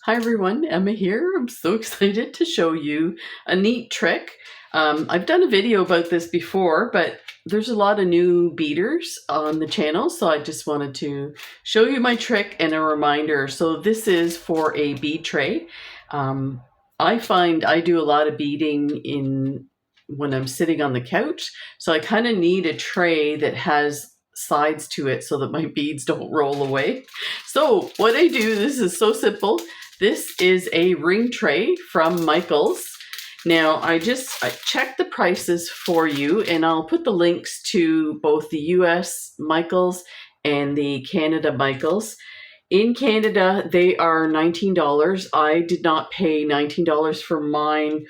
Hi everyone, Emma here. I'm so excited to show you a neat trick. I've done a video about this before, but there's a lot of new beaders on the channel, so I just wanted to show you my trick and a reminder. So this is for a bead tray. I find I do a lot of beading when I'm sitting on the couch, so I kind of need a tray that has sides to it so that my beads don't roll away. So what I do, this is so simple. This is a ring tray from Michaels. Now I checked the prices for you, and I'll put the links to both the US Michaels and the Canada Michaels. In Canada, they are $19. I did not pay $19 for mine.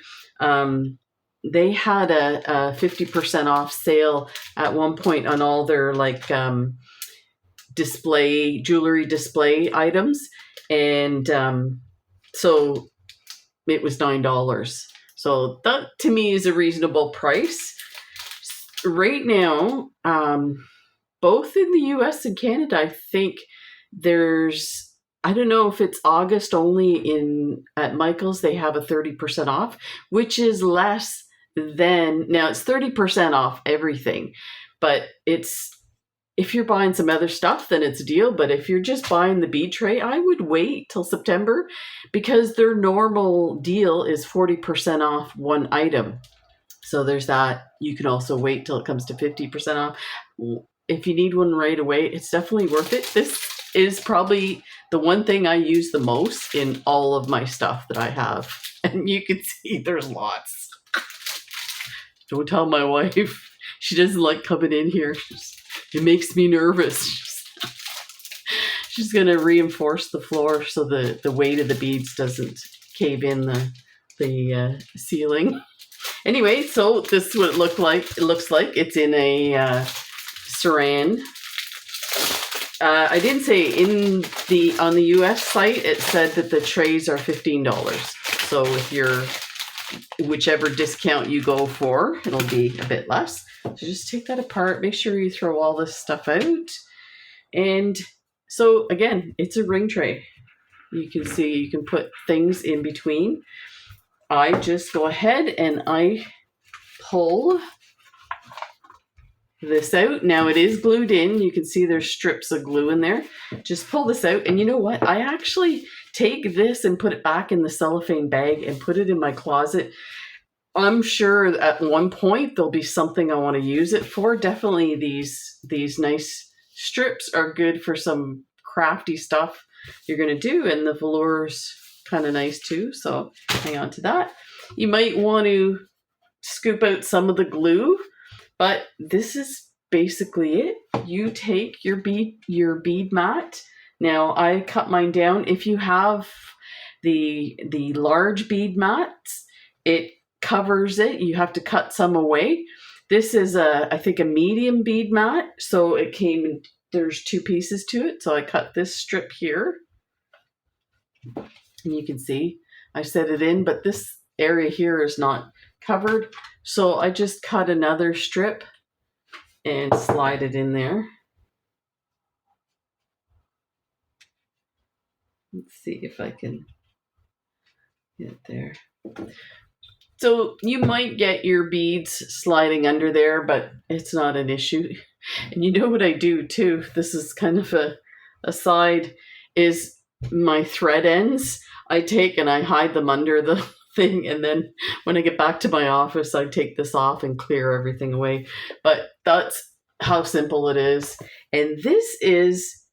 They had a 50% off sale at one point on all their jewelry display items, and so it was $9. So that to me is a reasonable price right now. Both in the US and Canada, I think I don't know if it's August only at Michael's, they have a 30% off, which is less than, now it's 30% off everything, but if you're buying some other stuff, then it's a deal. But if you're just buying the bead tray, I would wait till September, because their normal deal is 40% off one item. So there's that. You can also wait till it comes to 50% off. If you need one right away, it's definitely worth it. This is probably the one thing I use the most in all of my stuff that I have. And you can see there's lots. Don't tell my wife. She doesn't like coming in here. It makes me nervous. She's going to reinforce the floor so the weight of the beads doesn't cave in the ceiling. Anyway, so this is what it looks like. It's in a saran. I didn't say on the US site, it said that the trays are $15. So with whichever discount you go for, it'll be a bit less. So just take that apart, make sure you throw all this stuff out. And so again, it's a ring tray. You can see you can put things in between. I just go ahead and I pull this out. Now it is glued in. You can see there's strips of glue in there. Just pull this out, and you know what? I actually take this and put it back in the cellophane bag and put it in my closet. I'm sure at one point there'll be something I want to use it for. Definitely these nice strips are good for some crafty stuff you're going to do, and the velour's kind of nice too, so hang on to that. You might want to scoop out some of the glue, but this is basically it. You take your bead mat. Now I cut mine down. If you have the large bead mats, it covers it. You have to cut some away. This is I think a medium bead mat, so there's two pieces to it. So I cut this strip here, and you can see I set it in, but this area here is not covered. So I just cut another strip and slide it in there. Let's see if I can get there. So you might get your beads sliding under there, but it's not an issue. And you know what I do too? This is kind of a side, is my thread ends. I take and I hide them under the thing, and then when I get back to my office, I take this off and clear everything away. But that's how simple it is. And this is,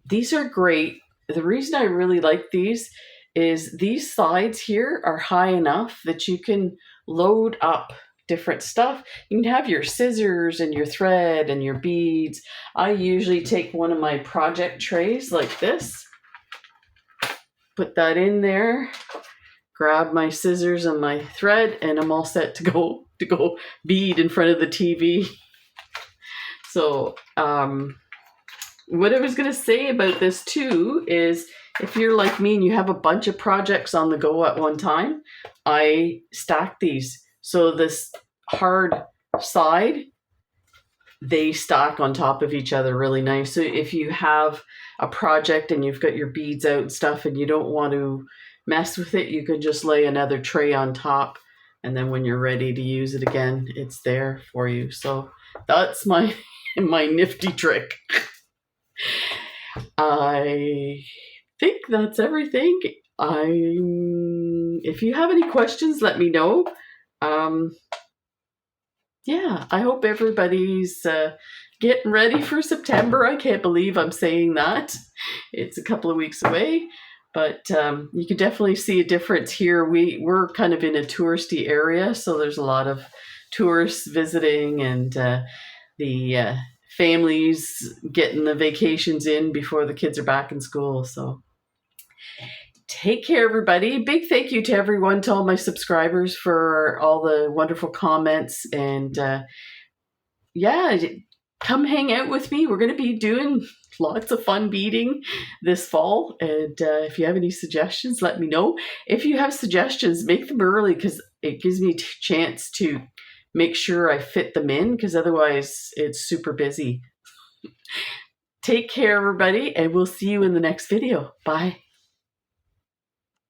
these are great. The reason I really like these is these sides here are high enough that you can load up different stuff. You can have your scissors and your thread and your beads. I usually take one of my project trays like this, put that in there, grab my scissors and my thread, and I'm all set to go bead in front of the TV. So what I was going to say about this too is, if you're like me and you have a bunch of projects on the go at one time, I stack these. So this hard side they stack on top of each other really nice. So if you have a project and you've got your beads out and stuff and you don't want to mess with it, you can just lay another tray on top, and then when you're ready to use it again, it's there for you. So that's my nifty trick. I think that's everything. If you have any questions, let me know. Yeah, I hope everybody's getting ready for September. I can't believe I'm saying that. It's a couple of weeks away, but you can definitely see a difference here. We're kind of in a touristy area, so there's a lot of tourists visiting, and the families getting the vacations in before the kids are back in school. So take care, everybody. Big thank you to everyone, to all my subscribers, for all the wonderful comments. And yeah, come hang out with me. We're going to be doing lots of fun beading this fall. And if you have any suggestions, let me know. If you have suggestions, make them early, because it gives me a chance to make sure I fit them in, because otherwise it's super busy. Take care, everybody, and we'll see you in the next video. Bye.